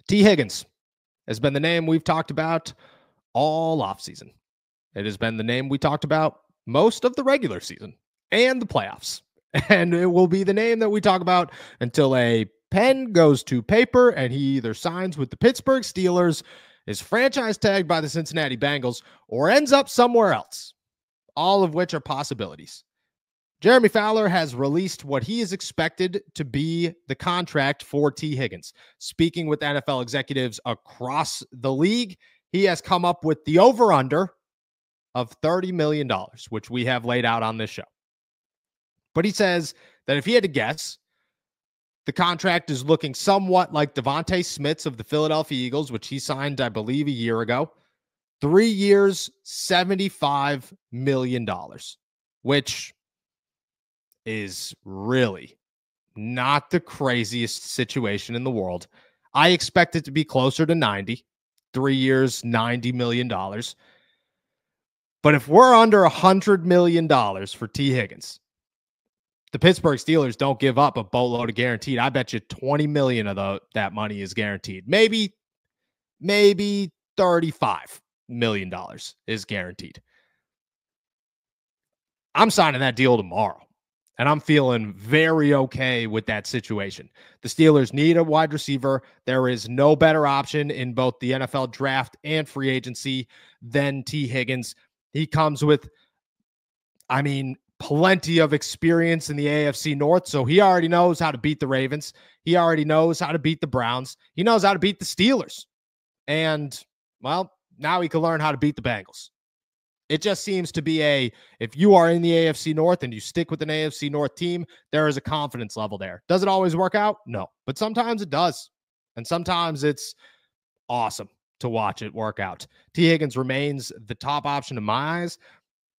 T. Higgins has been the name we've talked about all offseason. It has been the name we talked about most of the regular season and the playoffs. And it will be the name that we talk about until a pen goes to paper and he either signs with the Pittsburgh Steelers, is franchise tagged by the Cincinnati Bengals, or ends up somewhere else, all of which are possibilities. Jeremy Fowler has released what he is expected to be the contract for T. Higgins. Speaking with NFL executives across the league, he has come up with the over-under of $30 million, which we have laid out on this show. But he says that if he had to guess, the contract is looking somewhat like Devontae Smith's of the Philadelphia Eagles, which he signed, I believe, a year ago. 3 years, $75 million, which is really not the craziest situation in the world. I expect it to be closer to 90. 3 years, $90 million. But if we're under $100 million for T. Higgins, the Pittsburgh Steelers don't give up a boatload of guaranteed. I bet you $20 million of that money is guaranteed. Maybe $35 million is guaranteed. I'm signing that deal tomorrow, and I'm feeling very okay with that situation. The Steelers need a wide receiver. There is no better option in both the NFL draft and free agency than T. Higgins. He comes with, plenty of experience in the AFC North, so he already knows how to beat the Ravens. He already knows how to beat the Browns. He knows how to beat the Steelers. And, well, now he can learn how to beat the Bengals. It just seems to be if you are in the AFC North and you stick with an AFC North team, there is a confidence level there. Does it always work out? No. But sometimes it does. And sometimes it's awesome to watch it work out. T. Higgins remains the top option in my eyes.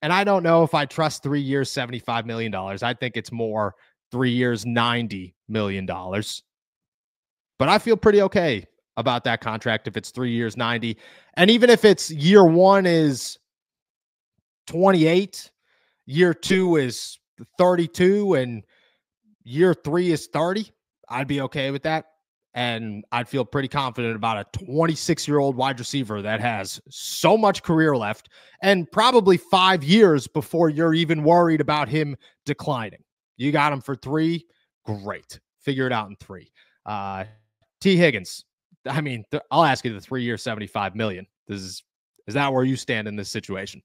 And I don't know if I trust 3 years, $75 million. I think it's more 3 years, $90 million. But I feel pretty okay about that contract if it's 3 years, 90. And even if it's year one is 28, year two is 32, and year three is 30, I'd be okay with that. And I'd feel pretty confident about a 26-year-old wide receiver that has so much career left and probably 5 years before you're even worried about him declining. You got him for 3, great. Figure it out in 3. T. Higgins, I'll ask you the 3 year, $75 million. Is that where you stand in this situation?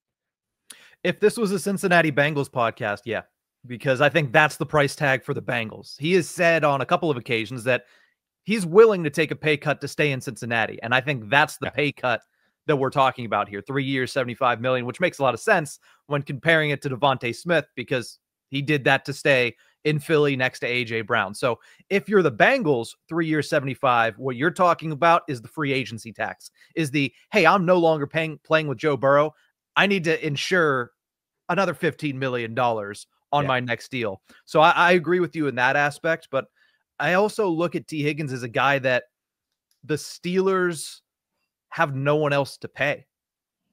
If this was a Cincinnati Bengals podcast, yeah, because I think that's the price tag for the Bengals. He has said on a couple of occasions that he's willing to take a pay cut to stay in Cincinnati. And I think that's the pay cut that we're talking about here. 3 years, $75 million, which makes a lot of sense when comparing it to Devontae Smith, because he did that to stay in Philly next to A.J. Brown. So if you're the Bengals, 3 years, 75, what you're talking about is the free agency tax, is hey, I'm no longer playing with Joe Burrow. I need to insure another $15 million on my next deal. So I agree with you in that aspect, but I also look at T. Higgins as a guy that the Steelers have no one else to pay,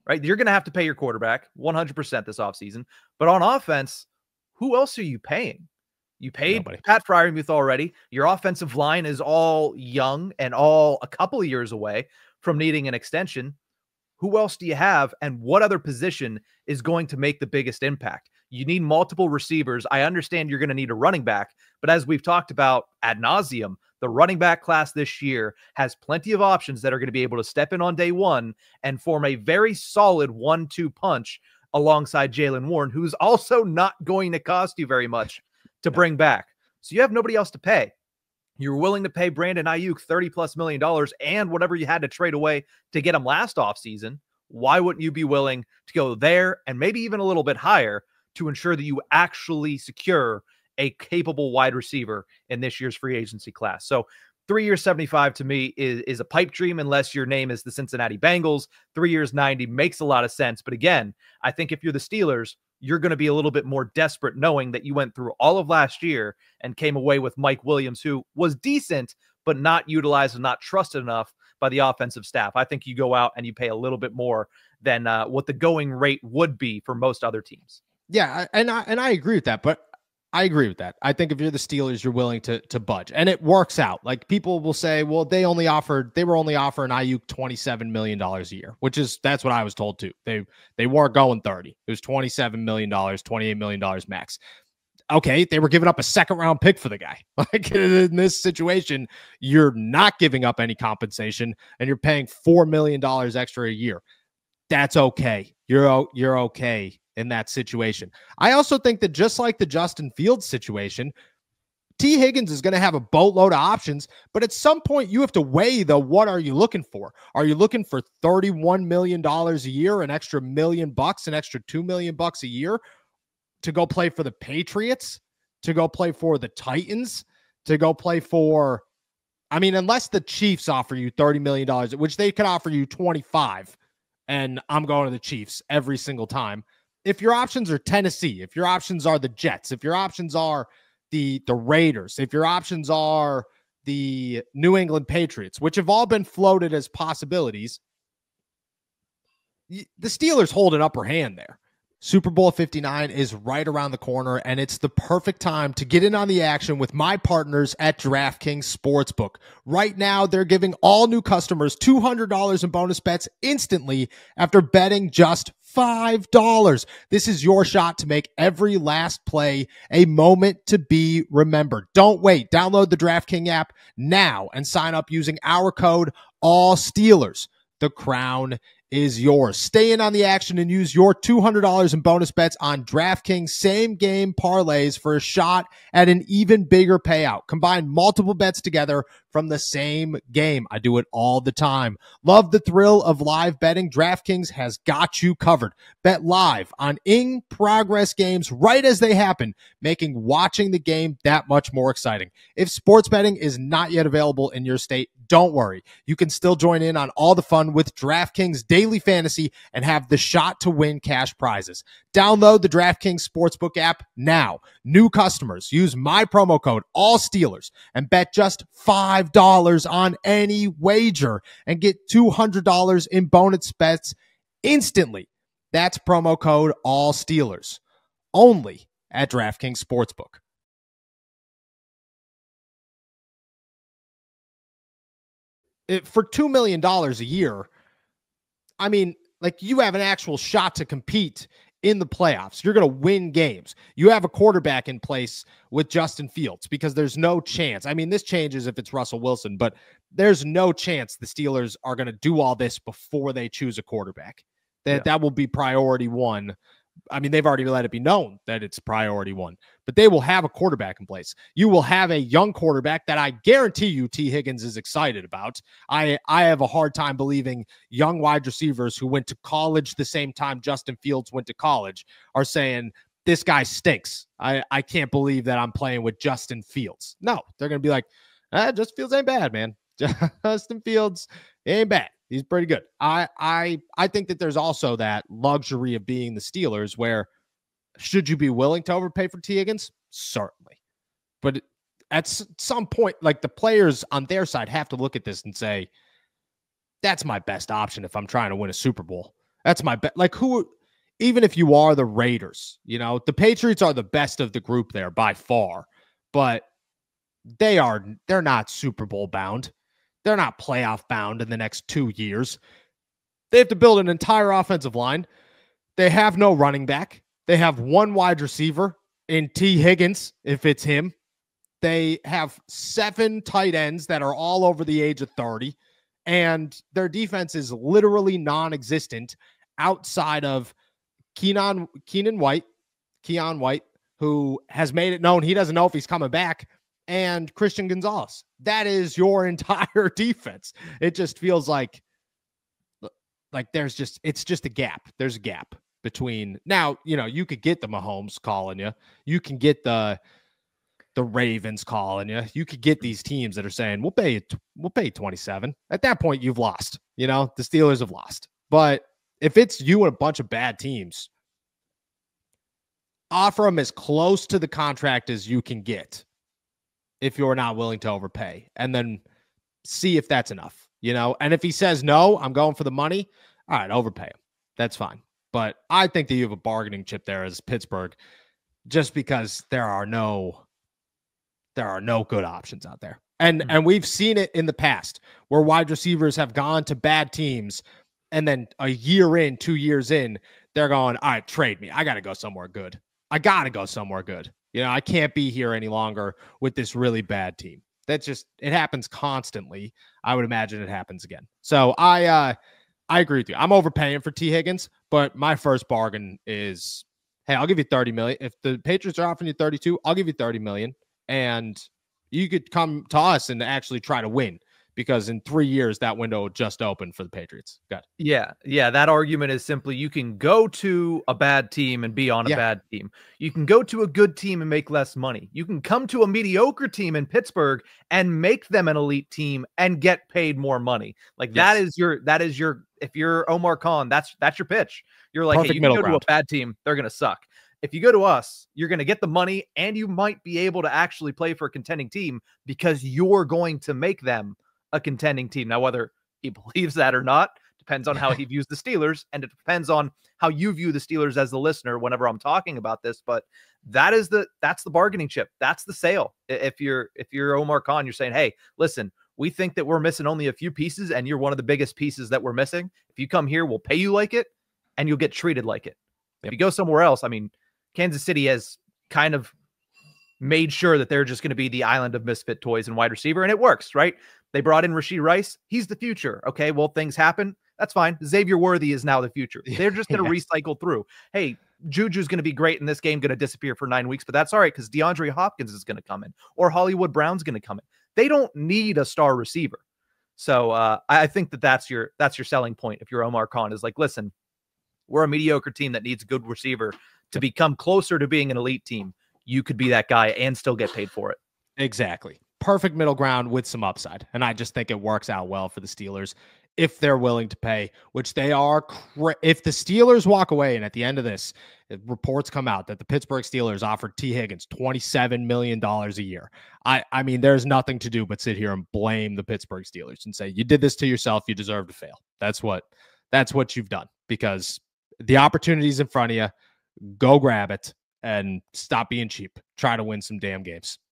right? You're going to have to pay your quarterback 100% this offseason. But on offense, who else are you paying? You paid Pat Freiermuth already. Your offensive line is all young and all a couple of years away from needing an extension. Who else do you have? And what other position is going to make the biggest impact? You need multiple receivers. I understand you're going to need a running back, but as we've talked about ad nauseum, the running back class this year has plenty of options that are going to be able to step in on day one and form a very solid 1-2 punch alongside Jaylen Warren, who's also not going to cost you very much to bring back. So you have nobody else to pay. You're willing to pay Brandon Ayuk $30+ million and whatever you had to trade away to get him last offseason. Why wouldn't you be willing to go there and maybe even a little bit higher to ensure that you actually secure a capable wide receiver in this year's free agency class? So 3 years, 75 to me is a pipe dream unless your name is the Cincinnati Bengals. 3 years, 90 makes a lot of sense. But again, I think if you're the Steelers, you're going to be a little bit more desperate knowing that you went through all of last year and came away with Mike Williams, who was decent, but not utilized and not trusted enough by the offensive staff. I think you go out and you pay a little bit more than what the going rate would be for most other teams. Yeah, and I agree with that. But I agree with that. I think if you're the Steelers, you're willing to budge, and it works out. Like people will say, well, they were only offering Ayuk $27 million a year, that's what I was told too. They weren't going 30. It was $27 million, $28 million max. Okay, they were giving up a second round pick for the guy. Like in this situation, you're not giving up any compensation and you're paying $4 million extra a year. That's okay. You're okay in that situation. I also think that just like the Justin Fields situation, T. Higgins is going to have a boatload of options, but at some point you have to weigh what are you looking for? Are you looking for $31 million a year, an extra $1 million, an extra $2 million a year to go play for the Patriots, to go play for the Titans, to go play for, unless the Chiefs offer you $30 million, which they could offer you 25, and I'm going to the Chiefs every single time. If your options are Tennessee, if your options are the Jets, if your options are the Raiders, if your options are the New England Patriots, which have all been floated as possibilities, the Steelers hold an upper hand there. Super Bowl 59 is right around the corner, and it's the perfect time to get in on the action with my partners at DraftKings Sportsbook. Right now, they're giving all new customers $200 in bonus bets instantly after betting just $5. This is your shot to make every last play a moment to be remembered. Don't wait. Download the DraftKings app now and sign up using our code ALLSteelers. The crown is yours. Stay in on the action and use your $200 in bonus bets on DraftKings same game parlays for a shot at an even bigger payout. Combine multiple bets together from the same game. I do it all the time. Love the thrill of live betting? DraftKings has got you covered. Bet live on in-progress games right as they happen, making watching the game that much more exciting. If sports betting is not yet available in your state, don't worry. You can still join in on all the fun with DraftKings Daily Fantasy and have the shot to win cash prizes. Download the DraftKings Sportsbook app now. New customers use my promo code ALLSteelers and bet just $5 on any wager and get $200 in bonus bets instantly. That's promo code ALLSteelers. Only at DraftKings Sportsbook. For $2 million a year, you have an actual shot to compete in the playoffs. You're going to win games. You have a quarterback in place with Justin Fields because there's no chance. This changes if it's Russell Wilson, but there's no chance the Steelers are going to do all this before they choose a quarterback. That will be priority one. They've already let it be known that it's priority one, but they will have a quarterback in place. You will have a young quarterback that I guarantee you T. Higgins is excited about. I have a hard time believing young wide receivers who went to college the same time Justin Fields went to college are saying, this guy stinks. I can't believe that I'm playing with Justin Fields. No, they're going to be like, Justin Fields ain't bad, man. Justin Fields ain't bad. He's pretty good. I think that there's also that luxury of being the Steelers where should you be willing to overpay for T. Higgins? Certainly. But at some point, the players on their side have to look at this and say, that's my best option if I'm trying to win a Super Bowl. That's my best. Even if you are the Raiders, the Patriots are the best of the group there by far, but they're not Super Bowl bound. They're not playoff bound in the next 2 years. They have to build an entire offensive line. They have no running back. They have one wide receiver in T. Higgins, if it's him. They have 7 tight ends that are all over the age of 30, and their defense is literally non-existent outside of Keon White, who has made it known he doesn't know if he's coming back, and Christian Gonzalez. That is your entire defense. It just feels like it's just a gap. There's a gap between now, you could get the Mahomes calling you. You can get the Ravens calling you. You could get these teams that are saying, we'll pay 27. At that point, you've lost. The Steelers have lost. But if it's you and a bunch of bad teams, offer them as close to the contract as you can get if you're not willing to overpay, and then see if that's enough, And if he says, no, I'm going for the money, all right, overpay him. That's fine. But I think that you have a bargaining chip there as Pittsburgh. just because there are no good options out there. And we've seen it in the past where wide receivers have gone to bad teams, and then a year in, 2 years in, they're going, all right, trade me. I got to go somewhere good. I got to go somewhere good. I can't be here any longer with this really bad team. That's just, it happens constantly. I would imagine it happens again. So I agree with you. I'm overpaying for T. Higgins, but my first bargain is, hey, I'll give you 30 million. If the Patriots are offering you 32, I'll give you 30 million. And you could come to us and actually try to win, because in 3 years, that window just opened for the Patriots. Got it. Yeah. That argument is simply, you can go to a bad team and be on a bad team. You can go to a good team and make less money. You can come to a mediocre team in Pittsburgh and make them an elite team and get paid more money. Like that is your, if you're Omar Khan, that's your pitch. You're like, hey, you can go to a bad team, they're going to suck. If you go to us, you're going to get the money and you might be able to actually play for a contending team because you're going to make them a contending team. Now, whether he believes that or not depends on how he views the Steelers, and it depends on how you view the Steelers as the listener whenever I'm talking about this. But that's the bargaining chip. That's the sale. If you're Omar Khan, you're saying, hey, listen, we think that we're missing only a few pieces and you're one of the biggest pieces that we're missing. If you come here, we'll pay you like it and you'll get treated like it. If you go somewhere else, I mean, Kansas City has kind of made sure that they're just going to be the island of misfit toys and wide receiver, and it works, right? They brought in Rashee Rice. He's the future. Okay, well, things happen. That's fine. Xavier Worthy is now the future. They're just going to recycle through. Hey, Juju's going to be great in this game, going to disappear for 9 weeks, but that's all right because DeAndre Hopkins is going to come in, or Hollywood Brown's going to come in. They don't need a star receiver. So I think that's your selling point. If you're Omar Khan, is like, listen, we're a mediocre team that needs a good receiver to become closer to being an elite team. You could be that guy and still get paid for it. Exactly. Perfect middle ground with some upside. And I just think it works out well for the Steelers if they're willing to pay, which they are. If the Steelers walk away and at the end of this, reports come out that the Pittsburgh Steelers offered T. Higgins $27 million a year. I mean, there's nothing to do but sit here and blame the Pittsburgh Steelers and say, you did this to yourself. You deserve to fail. That's what you've done, because the opportunity's in front of you. Go grab it and stop being cheap. Try to win some damn games.